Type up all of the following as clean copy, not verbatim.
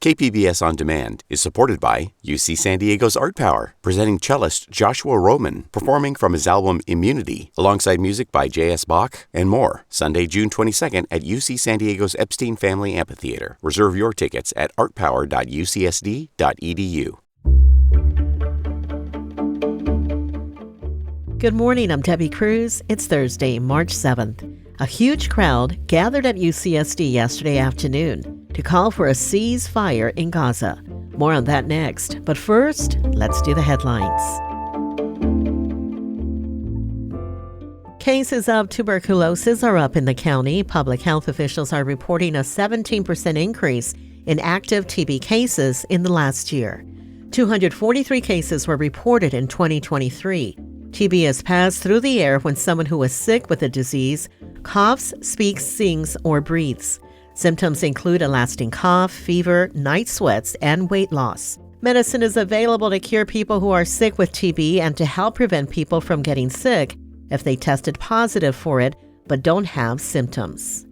KPBS On Demand is supported by UC San Diego's Art Power, presenting cellist Joshua Roman, performing from his album Immunity, alongside music by J.S. Bach and more. Sunday, June 22nd at UC San Diego's Epstein Family Amphitheater. Reserve your tickets at artpower.ucsd.edu. Good morning, I'm Debbie Cruz. It's Thursday, March 7th. A huge crowd gathered at UCSD yesterday afternoon to call for a ceasefire in Gaza. More on that next. But first, let's do the headlines. Cases of tuberculosis are up in the county. Public health officials are reporting a 17% increase in active TB cases in the last year. 243 cases were reported in 2023. TB is passed through the air when someone who is sick with the disease coughs, speaks, sings, or breathes. Symptoms include a lasting cough, fever, night sweats, and weight loss. Medicine is available to cure people who are sick with TB and to help prevent people from getting sick if they tested positive for it but don't have symptoms.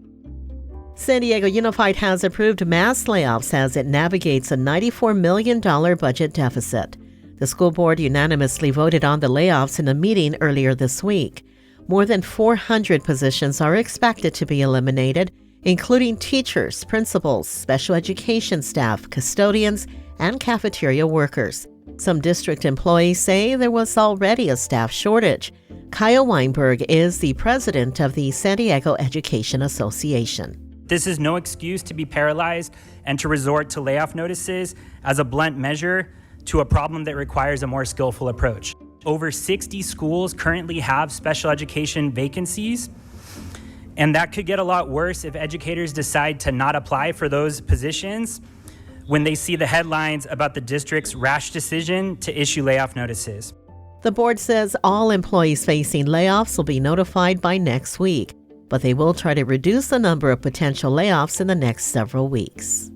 San Diego Unified has approved mass layoffs as it navigates a $94 million budget deficit. The school board unanimously voted on the layoffs in a meeting earlier this week. More than 400 positions are expected to be eliminated, including teachers, principals, special education staff, custodians, and cafeteria workers. Some district employees say there was already a staff shortage. Kyle Weinberg is the president of the San Diego Education Association. This is no excuse to be paralyzed and to resort to layoff notices as a blunt measure to a problem that requires a more skillful approach. Over 60 schools currently have special education vacancies, and that could get a lot worse if educators decide to not apply for those positions when they see the headlines about the district's rash decision to issue layoff notices. The board says all employees facing layoffs will be notified by next week, but they will try to reduce the number of potential layoffs in the next several weeks.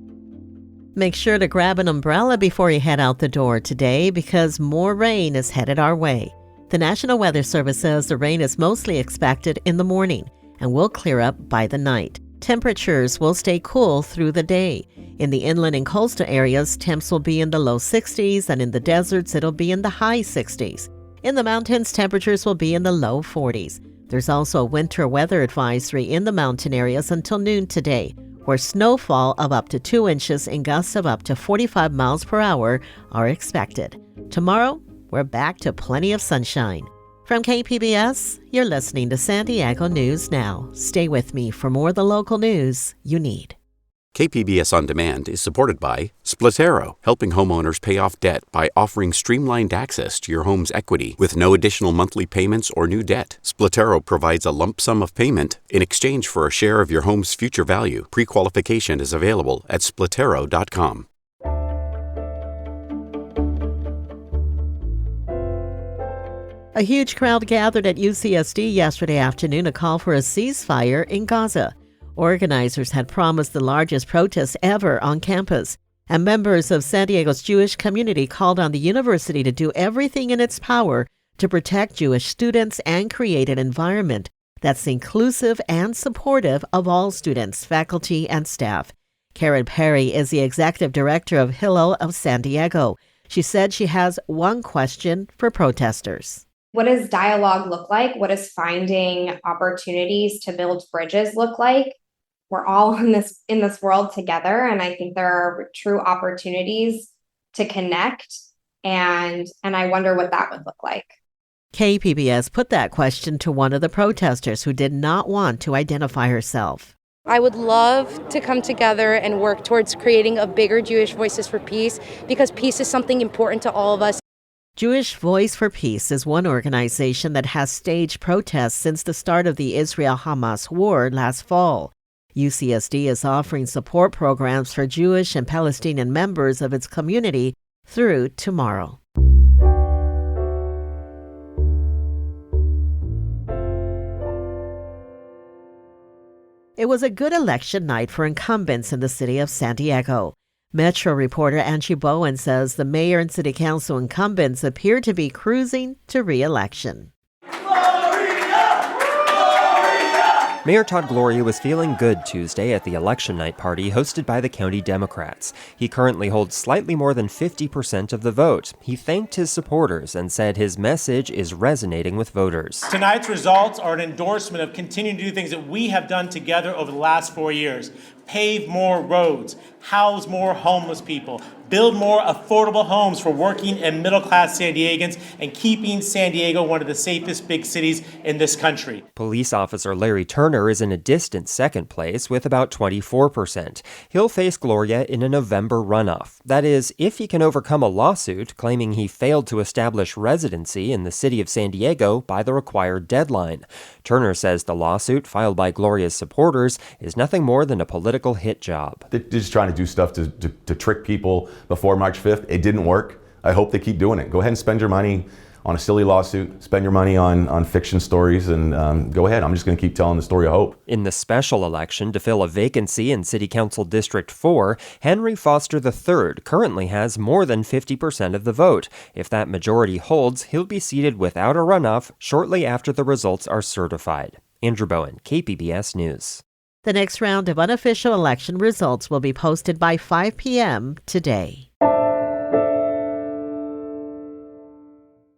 Make sure to grab an umbrella before you head out the door today because more rain is headed our way. The National Weather Service says the rain is mostly expected in the morning and will clear up by the night. Temperatures will stay cool through the day. In the inland and coastal areas, temps will be in the low 60s, and in the deserts, it'll be in the high 60s. In the mountains, temperatures will be in the low 40s. There's also a winter weather advisory in the mountain areas until noon today, where snowfall of up to 2 inches and gusts of up to 45 miles per hour are expected. Tomorrow, we're back to plenty of sunshine. From KPBS, you're listening to San Diego News Now. Stay with me for more of the local news you need. KPBS On Demand is supported by Splatero, helping homeowners pay off debt by offering streamlined access to your home's equity with no additional monthly payments or new debt. Splatero provides a lump sum of payment in exchange for a share of your home's future value. Pre-qualification is available at splatero.com. A huge crowd gathered at UCSD yesterday afternoon to call for a ceasefire in Gaza. Organizers had promised the largest protest ever on campus, and members of San Diego's Jewish community called on the university to do everything in its power to protect Jewish students and create an environment that's inclusive and supportive of all students, faculty, and staff. Karen Perry is the executive director of Hillel of San Diego. She said she has one question for protesters. What does dialogue look like? What does finding opportunities to build bridges look like? We're all in this world together, and I think there are true opportunities to connect, and I wonder what that would look like. KPBS put that question to one of the protesters who did not want to identify herself. I would love to come together and work towards creating a bigger Jewish Voices for Peace, because peace is something important to all of us. Jewish Voice for Peace is one organization that has staged protests since the start of the Israel-Hamas war last fall. UCSD is offering support programs for Jewish and Palestinian members of its community through tomorrow. It was a good election night for incumbents in the city of San Diego. Metro reporter Angie Bowen says the mayor and city council incumbents appear to be cruising to re-election. Mayor Todd Gloria was feeling good Tuesday at the election night party hosted by the county Democrats. He currently holds slightly more than 50% of the vote. He thanked his supporters and said his message is resonating with voters. Tonight's results are an endorsement of continuing to do things that we have done together over the last 4 years. Pave more roads, house more homeless people, build more affordable homes for working and middle-class San Diegans, and keeping San Diego one of the safest big cities in this country. Police officer Larry Turner is in a distant second place with about 24%. He'll face Gloria in a November runoff. That is, if he can overcome a lawsuit claiming he failed to establish residency in the city of San Diego by the required deadline. Turner says the lawsuit filed by Gloria's supporters is nothing more than a political hit job. They're just trying to do stuff to trick people before March 5th. It didn't work. I hope they keep doing it. Go ahead and spend your money on a silly lawsuit, spend your money on fiction stories, and go ahead. I'm just going to keep telling the story of hope. In the special election to fill a vacancy in City Council District 4, Henry Foster III currently has more than 50% of the vote. If that majority holds, he'll be seated without a runoff shortly after the results are certified. Andrew Bowen, KPBS News. The next round of unofficial election results will be posted by 5 p.m. today.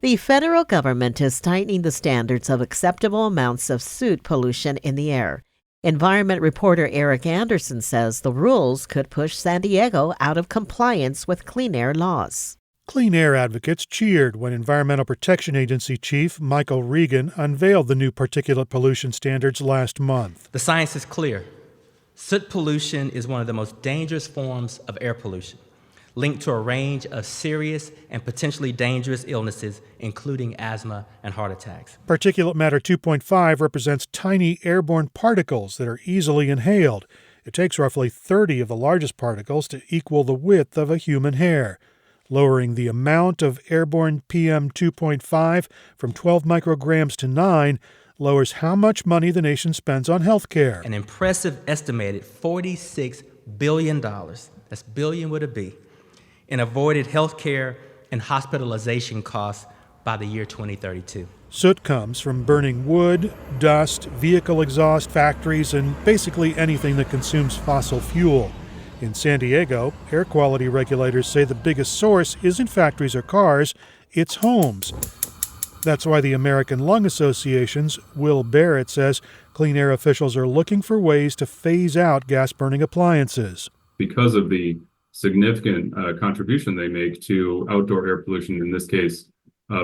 The federal government is tightening the standards of acceptable amounts of soot pollution in the air. Environment reporter Eric Anderson says the rules could push San Diego out of compliance with clean air laws. Clean air advocates cheered when Environmental Protection Agency Chief Michael Regan unveiled the new particulate pollution standards last month. The science is clear. Soot pollution is one of the most dangerous forms of air pollution, linked to a range of serious and potentially dangerous illnesses, including asthma and heart attacks. Particulate matter 2.5 represents tiny airborne particles that are easily inhaled. It takes roughly 30 of the largest particles to equal the width of a human hair. Lowering the amount of airborne PM 2.5 from 12 micrograms to 9 lowers how much money the nation spends on health care. An impressive estimated $46 billion, that's billion with a B, in avoided health care and hospitalization costs by the year 2032. Soot comes from burning wood, dust, vehicle exhaust, factories, and basically anything that consumes fossil fuel. In San Diego, air quality regulators say the biggest source isn't factories or cars, it's homes. That's why the American Lung Association's Will Barrett says clean air officials are looking for ways to phase out gas-burning appliances. Because of the significant contribution they make to outdoor air pollution, in this case,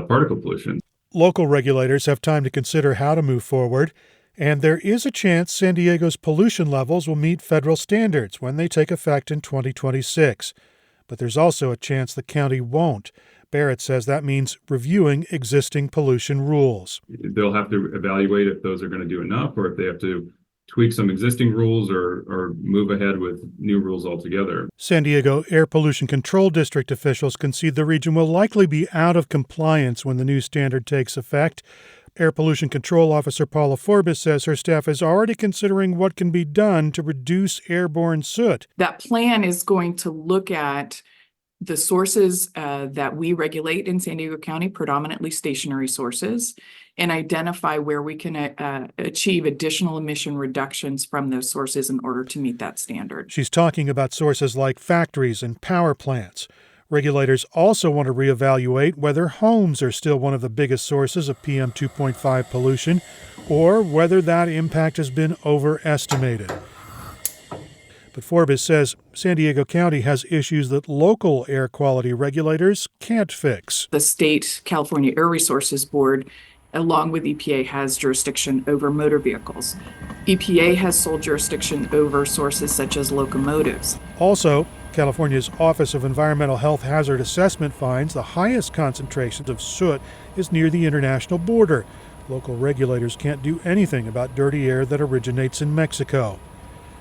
particle pollution. Local regulators have time to consider how to move forward. And there is a chance San Diego's pollution levels will meet federal standards when they take effect in 2026. But there's also a chance the county won't. Barrett says that means reviewing existing pollution rules. They'll have to evaluate if those are going to do enough, or if they have to tweak some existing rules or move ahead with new rules altogether. San Diego Air Pollution Control District officials concede the region will likely be out of compliance when the new standard takes effect. Air Pollution Control Officer Paula Forbes says her staff is already considering what can be done to reduce airborne soot. That plan is going to look at the sources that we regulate in San Diego County, predominantly stationary sources, and identify where we can achieve additional emission reductions from those sources in order to meet that standard. She's talking about sources like factories and power plants. Regulators also want to reevaluate whether homes are still one of the biggest sources of PM 2.5 pollution, or whether that impact has been overestimated. But Forbes says San Diego County has issues that local air quality regulators can't fix. The state California Air Resources Board, along with EPA, has jurisdiction over motor vehicles. EPA has sole jurisdiction over sources such as locomotives. Also, California's Office of Environmental Health Hazard Assessment finds the highest concentrations of soot is near the international border. Local regulators can't do anything about dirty air that originates in Mexico.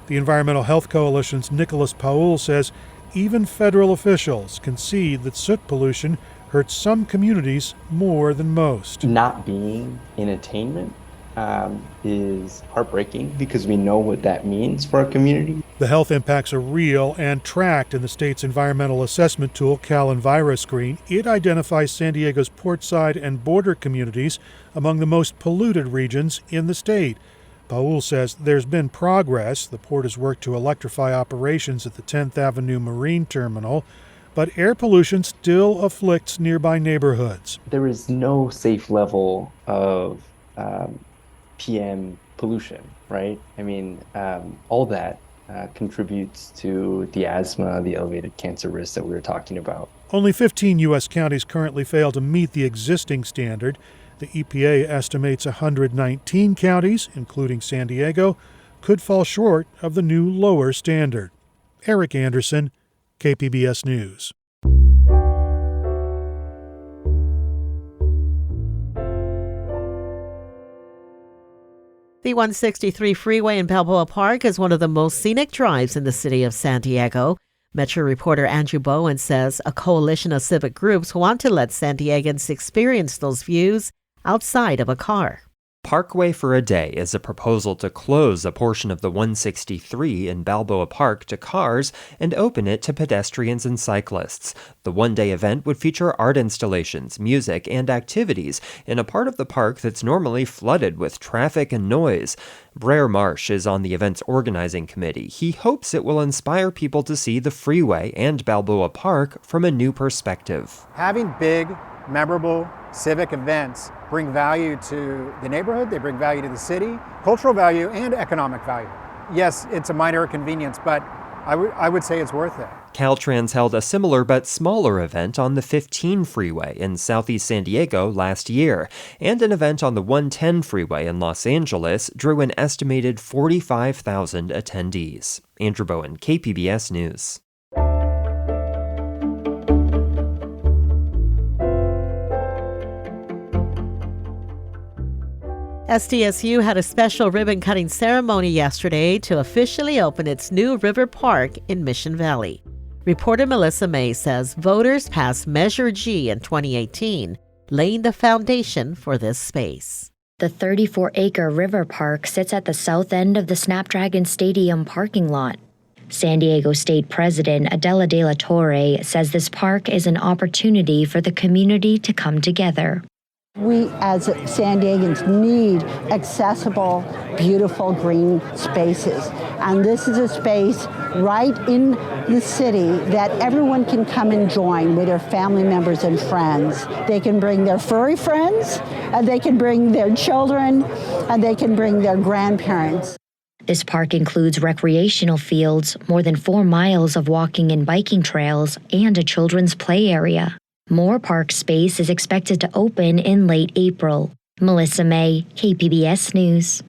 The Environmental Health Coalition's Nicholas Paul says even federal officials concede that soot pollution hurts some communities more than most. Not being in attainment is heartbreaking because we know what that means for our community. The health impacts are real and tracked in the state's environmental assessment tool, CalEnviroscreen. It identifies San Diego's portside and border communities among the most polluted regions in the state. Paul says there's been progress. The port has worked to electrify operations at the 10th Avenue Marine Terminal, but air pollution still afflicts nearby neighborhoods. There is no safe level of PM pollution, right? I mean, all that contributes to the asthma, the elevated cancer risks that we were talking about. Only 15 U.S. counties currently fail to meet the existing standard. The EPA estimates 119 counties, including San Diego, could fall short of the new lower standard. Eric Anderson, KPBS News. The 163 freeway in Balboa Park is one of the most scenic drives in the city of San Diego. Metro reporter Andrew Bowen says a coalition of civic groups want to let San Diegans experience those views outside of a car. Parkway for a Day is a proposal to close a portion of the 163 in Balboa Park to cars and open it to pedestrians and cyclists. The one-day event would feature art installations, music, and activities in a part of the park that's normally flooded with traffic and noise. Brer Marsh is on the event's organizing committee. He hopes it will inspire people to see the freeway and Balboa Park from a new perspective. Having big, memorable civic events bring value to the neighborhood, they bring value to the city, cultural value and economic value. Yes, it's a minor inconvenience, but I would say it's worth it. Caltrans held a similar but smaller event on the 15 freeway in southeast San Diego last year, and an event on the 110 freeway in Los Angeles drew an estimated 45,000 attendees. Andrew Bowen, KPBS News. SDSU had a special ribbon-cutting ceremony yesterday to officially open its new River Park in Mission Valley. Reporter Melissa May says voters passed Measure G in 2018, laying the foundation for this space. The 34-acre River Park sits at the south end of the Snapdragon Stadium parking lot. San Diego State President Adela De La Torre says this park is an opportunity for the community to come together. We as San Diegans need accessible, beautiful green spaces. And this is a space right in the city that everyone can come and join with their family members and friends. They can bring their furry friends, and they can bring their children, and they can bring their grandparents. This park includes recreational fields, more than 4 miles of walking and biking trails, and a children's play area. More park space is expected to open in late April. Melissa May, KPBS News.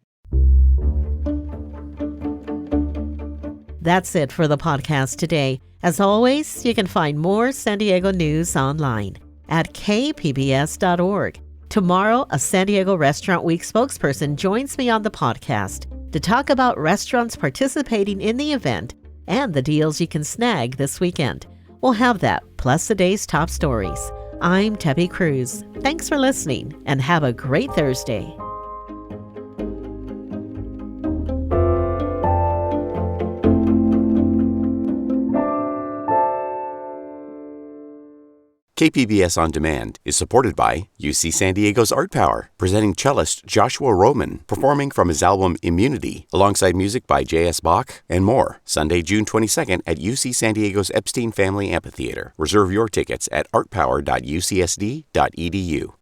That's it for the podcast today. As always, you can find more San Diego news online at kpbs.org. Tomorrow, a San Diego Restaurant Week spokesperson joins me on the podcast to talk about restaurants participating in the event and the deals you can snag this weekend. We'll have that, plus the day's top stories. I'm Tebby Cruz. Thanks for listening, and have a great Thursday. KPBS On Demand is supported by UC San Diego's Art Power, presenting cellist Joshua Roman, performing from his album Immunity, alongside music by J.S. Bach and more. Sunday, June 22nd at UC San Diego's Epstein Family Amphitheater. Reserve your tickets at artpower.ucsd.edu.